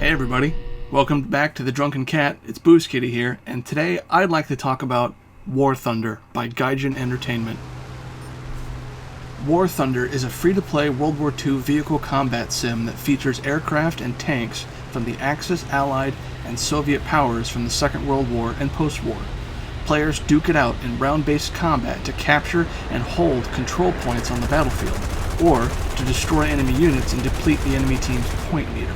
Hey everybody, welcome back to the Drunken Cat. It's Booze Kitty here, and today I'd like to talk about War Thunder by Gaijin Entertainment. War Thunder is a free-to-play World War II vehicle combat sim that features aircraft and tanks from the Axis, Allied, and Soviet powers from the Second World War and post-war. Players duke it out in round-based combat to capture and hold control points on the battlefield, or to destroy enemy units and deplete the enemy team's point meter.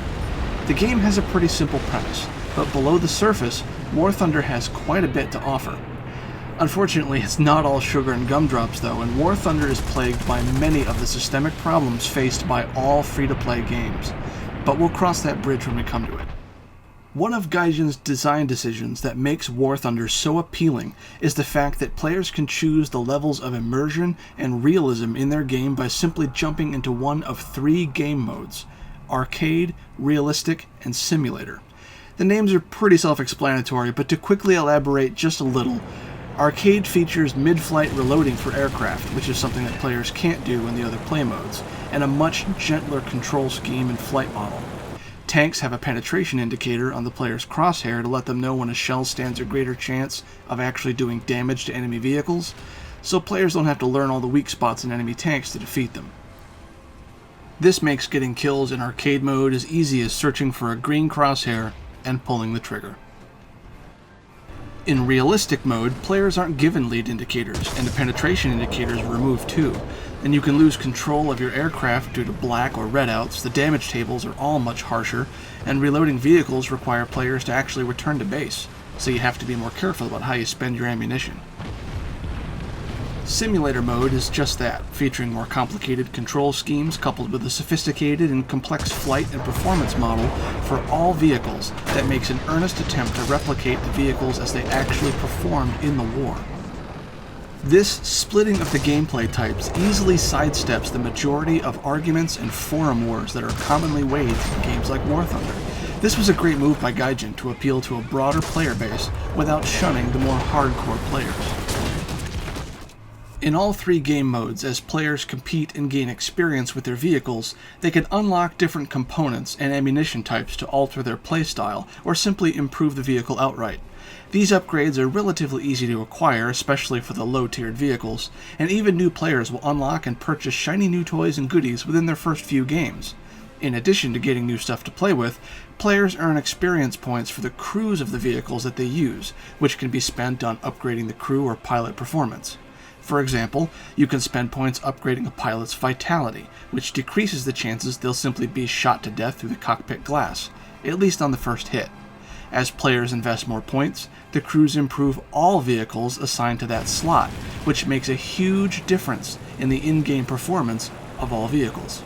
The game has a pretty simple premise, but below the surface, War Thunder has quite a bit to offer. Unfortunately, it's not all sugar and gumdrops though, and War Thunder is plagued by many of the systemic problems faced by all free-to-play games. But we'll cross that bridge when we come to it. One of Gaijin's design decisions that makes War Thunder so appealing is the fact that players can choose the levels of immersion and realism in their game by simply jumping into one of 3 game modes: Arcade, Realistic, and Simulator. The names are pretty self-explanatory, but to quickly elaborate just a little, Arcade features mid-flight reloading for aircraft, which is something that players can't do in the other play modes, and a much gentler control scheme and flight model. Tanks have a penetration indicator on the player's crosshair to let them know when a shell stands a greater chance of actually doing damage to enemy vehicles, so players don't have to learn all the weak spots in enemy tanks to defeat them. This makes getting kills in arcade mode as easy as searching for a green crosshair and pulling the trigger. In realistic mode, players aren't given lead indicators, and the penetration indicators are removed too, and you can lose control of your aircraft due to black or red outs. The damage tables are all much harsher, and reloading vehicles require players to actually return to base, so you have to be more careful about how you spend your ammunition. Simulator mode is just that, featuring more complicated control schemes coupled with a sophisticated and complex flight and performance model for all vehicles that makes an earnest attempt to replicate the vehicles as they actually performed in the war. This splitting of the gameplay types easily sidesteps the majority of arguments and forum wars that are commonly waged in games like War Thunder. This was a great move by Gaijin to appeal to a broader player base without shunning the more hardcore players. In all 3 game modes, as players compete and gain experience with their vehicles, they can unlock different components and ammunition types to alter their playstyle, or simply improve the vehicle outright. These upgrades are relatively easy to acquire, especially for the low-tiered vehicles, and even new players will unlock and purchase shiny new toys and goodies within their first few games. In addition to getting new stuff to play with, players earn experience points for the crews of the vehicles that they use, which can be spent on upgrading the crew or pilot performance. For example, you can spend points upgrading a pilot's vitality, which decreases the chances they'll simply be shot to death through the cockpit glass, at least on the first hit. As players invest more points, the crews improve all vehicles assigned to that slot, which makes a huge difference in the in-game performance of all vehicles.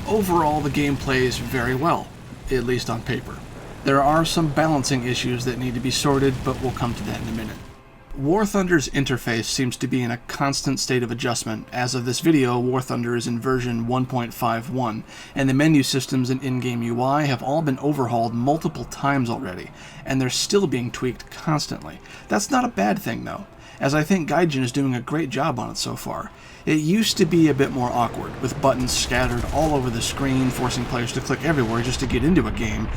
Overall, the game plays very well, at least on paper. There are some balancing issues that need to be sorted, but we'll come to that in a minute. War Thunder's interface seems to be in a constant state of adjustment. As of this video, War Thunder is in version 1.51, and the menu systems and in-game UI have all been overhauled multiple times already, and they're still being tweaked constantly. That's not a bad thing though, as I think Gaijin is doing a great job on it so far. It used to be a bit more awkward, with buttons scattered all over the screen, forcing players to click everywhere just to get into a game,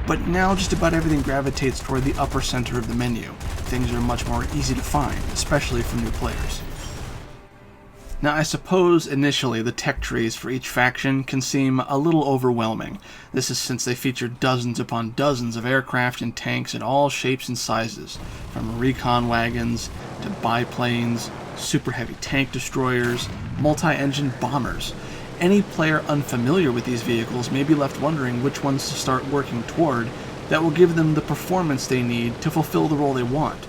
but now just about everything gravitates toward the upper center of the menu. Things are much more easy to find, especially for new players. Now, I suppose initially the tech trees for each faction can seem a little overwhelming. This is since they feature dozens upon dozens of aircraft and tanks in all shapes and sizes, from recon wagons to biplanes, super heavy tank destroyers, multi-engine bombers. Any player unfamiliar with these vehicles may be left wondering which ones to start working toward that will give them the performance they need to fulfill the role they want.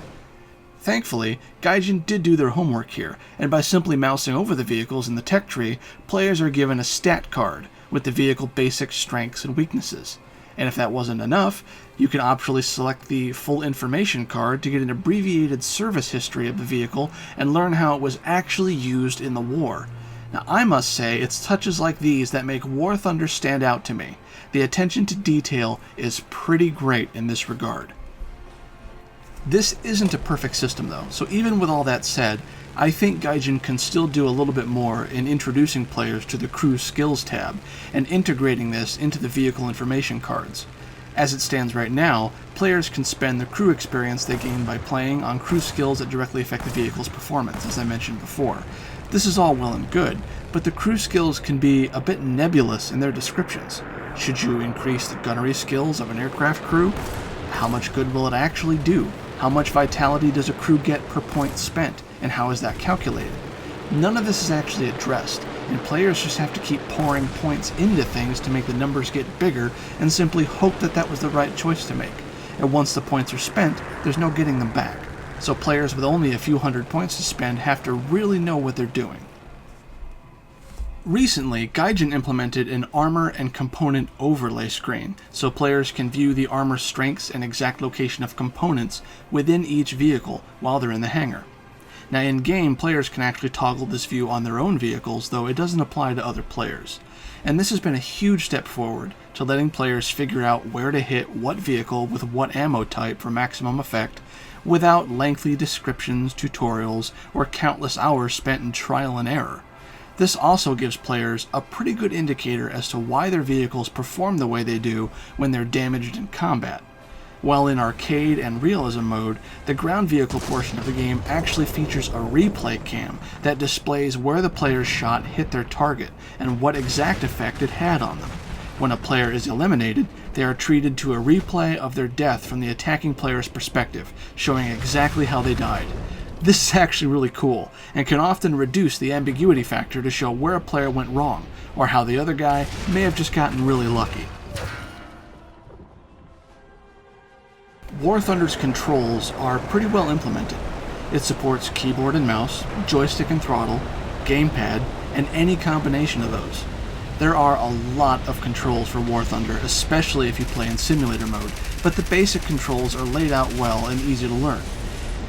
Thankfully, Gaijin did do their homework here, and by simply mousing over the vehicles in the tech tree, players are given a stat card with the vehicle basic strengths and weaknesses. And if that wasn't enough, you can optionally select the full information card to get an abbreviated service history of the vehicle and learn how it was actually used in the war. Now, I must say, it's touches like these that make War Thunder stand out to me. The attention to detail is pretty great in this regard. This isn't a perfect system though, so even with all that said, I think Gaijin can still do a little bit more in introducing players to the crew skills tab and integrating this into the vehicle information cards. As it stands right now, players can spend the crew experience they gain by playing on crew skills that directly affect the vehicle's performance, as I mentioned before. This is all well and good, but the crew skills can be a bit nebulous in their descriptions. Should you increase the gunnery skills of an aircraft crew? How much good will it actually do? How much vitality does a crew get per point spent, and how is that calculated? None of this is actually addressed, and players just have to keep pouring points into things to make the numbers get bigger and simply hope that that was the right choice to make. And once the points are spent, there's no getting them back. So players with only a few hundred points to spend have to really know what they're doing. Recently, Gaijin implemented an armor and component overlay screen, so players can view the armor strengths and exact location of components within each vehicle while they're in the hangar. Now in-game, players can actually toggle this view on their own vehicles, though it doesn't apply to other players. And this has been a huge step forward to letting players figure out where to hit what vehicle with what ammo type for maximum effect, without lengthy descriptions, tutorials, or countless hours spent in trial and error. This also gives players a pretty good indicator as to why their vehicles perform the way they do when they're damaged in combat. While in arcade and realism mode, the ground vehicle portion of the game actually features a replay cam that displays where the player's shot hit their target and what exact effect it had on them. When a player is eliminated, they are treated to a replay of their death from the attacking player's perspective, showing exactly how they died. This is actually really cool, and can often reduce the ambiguity factor to show where a player went wrong, or how the other guy may have just gotten really lucky. War Thunder's controls are pretty well implemented. It supports keyboard and mouse, joystick and throttle, gamepad, and any combination of those. There are a lot of controls for War Thunder, especially if you play in simulator mode, but the basic controls are laid out well and easy to learn.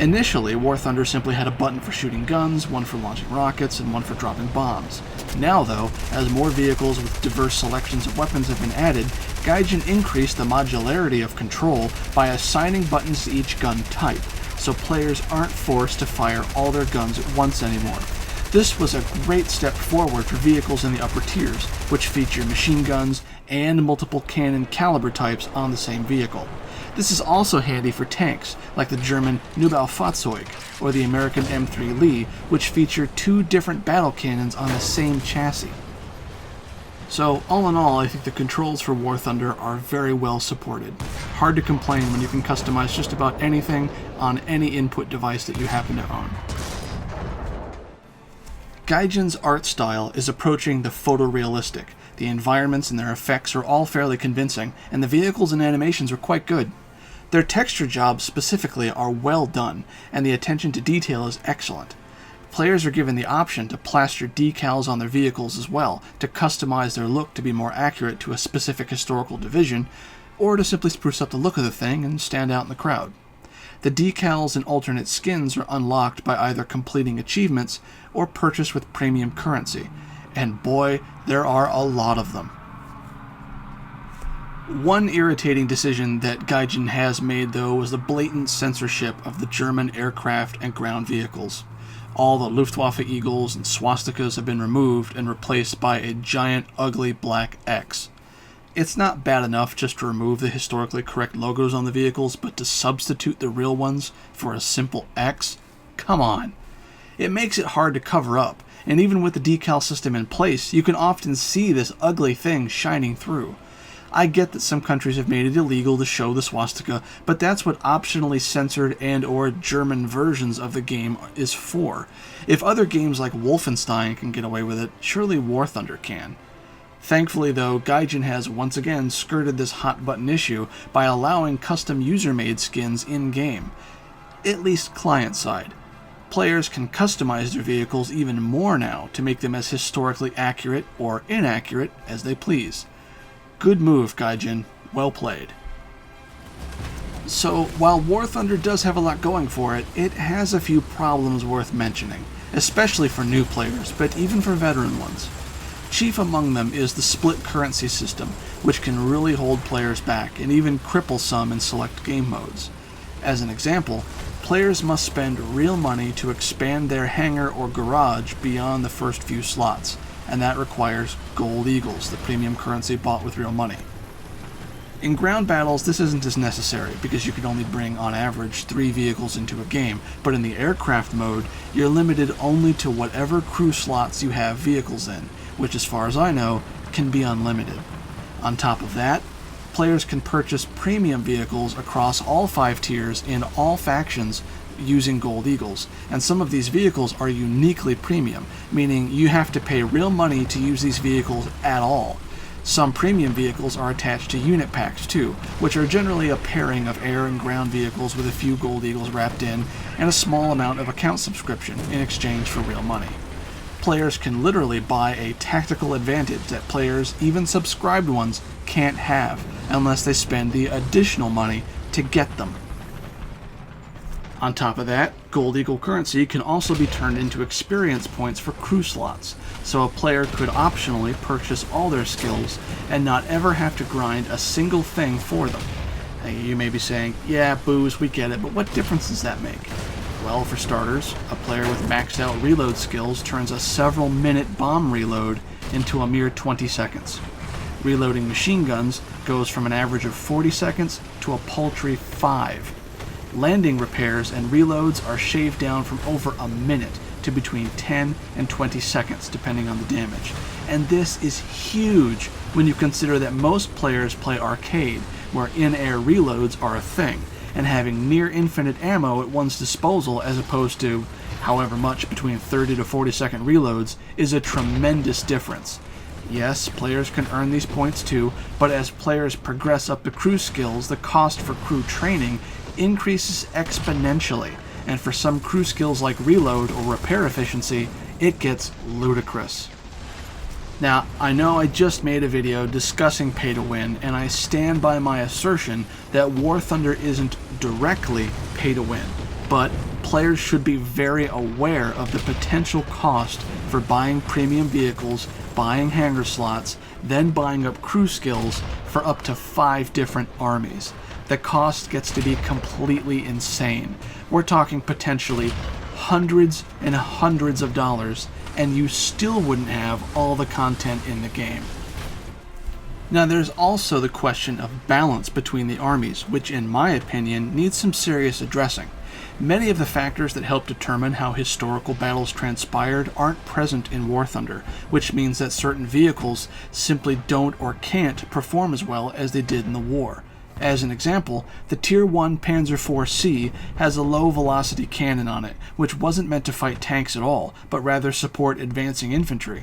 Initially, War Thunder simply had a button for shooting guns, one for launching rockets, and one for dropping bombs. Now though, as more vehicles with diverse selections of weapons have been added, Gaijin increased the modularity of control by assigning buttons to each gun type, so players aren't forced to fire all their guns at once anymore. This was a great step forward for vehicles in the upper tiers, which feature machine guns and multiple cannon caliber types on the same vehicle. This is also handy for tanks, like the German Neubaufahrzeug or the American M3 Lee, which feature two different battle cannons on the same chassis. So, all in all, I think the controls for War Thunder are very well supported. Hard to complain when you can customize just about anything on any input device that you happen to own. Gaijin's art style is approaching the photorealistic. The environments and their effects are all fairly convincing, and the vehicles and animations are quite good. Their texture jobs specifically are well done, and the attention to detail is excellent. Players are given the option to plaster decals on their vehicles as well, to customize their look to be more accurate to a specific historical division, or to simply spruce up the look of the thing and stand out in the crowd. The decals and alternate skins are unlocked by either completing achievements or purchased with premium currency, and boy, there are a lot of them. One irritating decision that Gaijin has made, though, was the blatant censorship of the German aircraft and ground vehicles. All the Luftwaffe eagles and swastikas have been removed and replaced by a giant, ugly black X. It's not bad enough just to remove the historically correct logos on the vehicles, but to substitute the real ones for a simple X? Come on. It makes it hard to cover up, and even with the decal system in place, you can often see this ugly thing shining through. I get that some countries have made it illegal to show the swastika, but that's what optionally censored and or German versions of the game is for. If other games like Wolfenstein can get away with it, surely War Thunder can. Thankfully though, Gaijin has once again skirted this hot button issue by allowing custom user-made skins in-game, at least client-side. Players can customize their vehicles even more now to make them as historically accurate or inaccurate as they please. Good move, Gaijin. Well played. So, while War Thunder does have a lot going for it, it has a few problems worth mentioning, especially for new players, but even for veteran ones. Chief among them is the split currency system, which can really hold players back and even cripple some in select game modes. As an example, players must spend real money to expand their hangar or garage beyond the first few slots, and that requires gold eagles, the premium currency bought with real money. In ground battles, this isn't as necessary because you can only bring, on average, 3 vehicles into a game, but in the aircraft mode, you're limited only to whatever crew slots you have vehicles in, which, as far as I know, can be unlimited. On top of that, players can purchase premium vehicles across all 5 tiers in all factions using gold eagles, and some of these vehicles are uniquely premium, meaning you have to pay real money to use these vehicles at all. Some premium vehicles are attached to unit packs too, which are generally a pairing of air and ground vehicles with a few gold eagles wrapped in, and a small amount of account subscription in exchange for real money. Players can literally buy a tactical advantage that players, even subscribed ones, can't have unless they spend the additional money to get them. On top of that, gold eagle currency can also be turned into experience points for crew slots, so a player could optionally purchase all their skills and not ever have to grind a single thing for them. Now, you may be saying, yeah, Booze, we get it, but what difference does that make? Well, for starters, a player with maxed out reload skills turns a several minute bomb reload into a mere 20 seconds. Reloading machine guns goes from an average of 40 seconds to a paltry 5. Landing repairs and reloads are shaved down from over a minute to between 10 and 20 seconds, depending on the damage. And this is huge when you consider that most players play arcade, where in-air reloads are a thing, and having near infinite ammo at one's disposal as opposed to however much between 30 to 40 second reloads is a tremendous difference. Yes, players can earn these points too, but as players progress up the crew skills, the cost for crew training increases exponentially, and for some crew skills like reload or repair efficiency, it gets ludicrous. Now, I know I just made a video discussing pay to win, and I stand by my assertion that War Thunder isn't directly pay to win, but players should be very aware of the potential cost for buying premium vehicles, buying hangar slots, then buying up crew skills for up to 5 different armies. The cost gets to be completely insane. We're talking potentially hundreds and hundreds of dollars, and you still wouldn't have all the content in the game. Now, there's also the question of balance between the armies, which in my opinion needs some serious addressing. Many of the factors that help determine how historical battles transpired aren't present in War Thunder, which means that certain vehicles simply don't or can't perform as well as they did in the war. As an example, the Tier 1 Panzer IV-C has a low-velocity cannon on it, which wasn't meant to fight tanks at all, but rather support advancing infantry.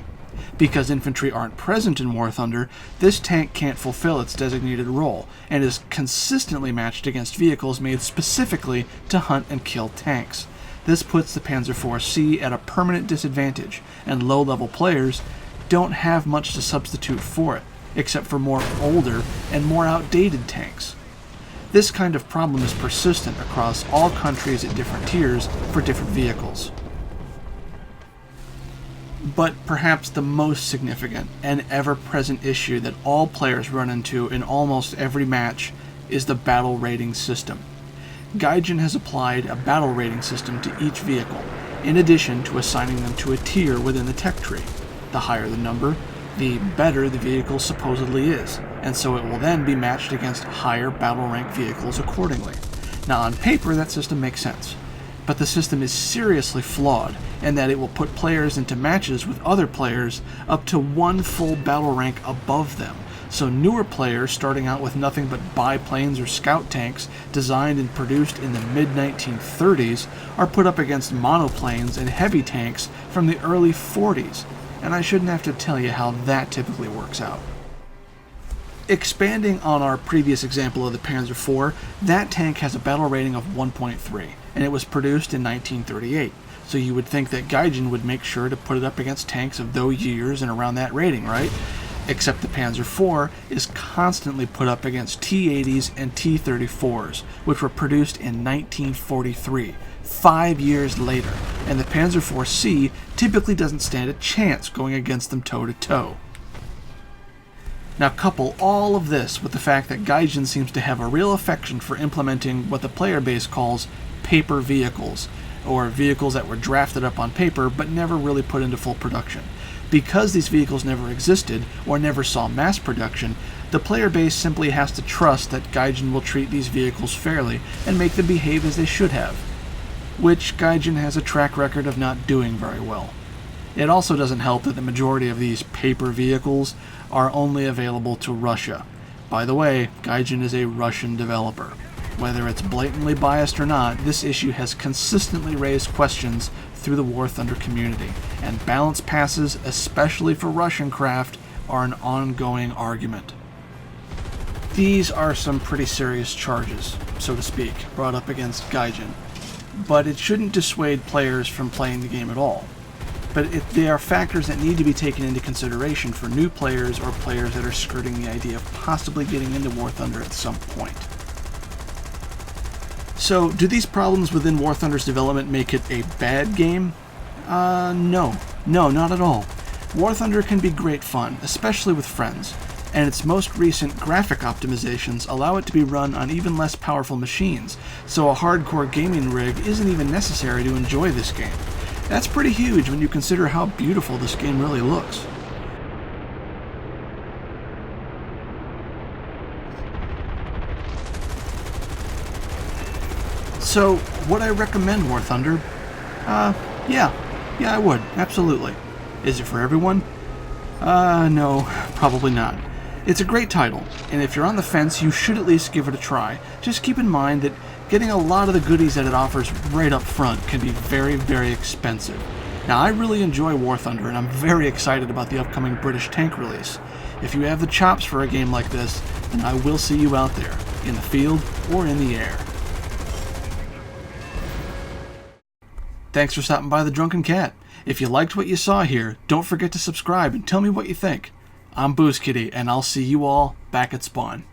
Because infantry aren't present in War Thunder, this tank can't fulfill its designated role, and is consistently matched against vehicles made specifically to hunt and kill tanks. This puts the Panzer IV-C at a permanent disadvantage, and low-level players don't have much to substitute for it, except for more older and more outdated tanks. This kind of problem is persistent across all countries at different tiers for different vehicles. But perhaps the most significant and ever-present issue that all players run into in almost every match is the battle rating system. Gaijin has applied a battle rating system to each vehicle, in addition to assigning them to a tier within the tech tree. The higher the number, the better the vehicle supposedly is, and so it will then be matched against higher battle rank vehicles accordingly. Now, on paper, that system makes sense, but the system is seriously flawed in that it will put players into matches with other players up to 1 full battle rank above them. So newer players starting out with nothing but biplanes or scout tanks designed and produced in the mid-1930s are put up against monoplanes and heavy tanks from the early 40s. And I shouldn't have to tell you how that typically works out. Expanding on our previous example of the Panzer IV, that tank has a battle rating of 1.3, and it was produced in 1938, so you would think that Gaijin would make sure to put it up against tanks of those years and around that rating, right? Except the Panzer IV is constantly put up against T-80s and T-34s, which were produced in 1943. 5 years later, and the Panzer IV-C typically doesn't stand a chance going against them toe-to-toe. Now couple all of this with the fact that Gaijin seems to have a real affection for implementing what the player base calls paper vehicles, or vehicles that were drafted up on paper but never really put into full production. Because these vehicles never existed or never saw mass production, the player base simply has to trust that Gaijin will treat these vehicles fairly and make them behave as they should have, which Gaijin has a track record of not doing very well. It also doesn't help that the majority of these paper vehicles are only available to Russia. By the way, Gaijin is a Russian developer. Whether it's blatantly biased or not, this issue has consistently raised questions through the War Thunder community, and balance passes, especially for Russian craft, are an ongoing argument. These are some pretty serious charges, so to speak, brought up against Gaijin, but it shouldn't dissuade players from playing the game at all. But they are factors that need to be taken into consideration for new players or players that are skirting the idea of possibly getting into War Thunder at some point. So, do these problems within War Thunder's development make it a bad game? No, not at all. War Thunder can be great fun, especially with friends, and its most recent graphic optimizations allow it to be run on even less powerful machines, so a hardcore gaming rig isn't even necessary to enjoy this game. That's pretty huge when you consider how beautiful this game really looks. So, would I recommend War Thunder? Yeah, I would, absolutely. Is it for everyone? No, probably not. It's a great title, and if you're on the fence, you should at least give it a try. Just keep in mind that getting a lot of the goodies that it offers right up front can be very, very expensive. Now, I really enjoy War Thunder, and I'm very excited about the upcoming British tank release. If you have the chops for a game like this, then I will see you out there, in the field or in the air. Thanks for stopping by the Drunken Cat. If you liked what you saw here, don't forget to subscribe and tell me what you think. I'm Booze Kitty, and I'll see you all back at spawn.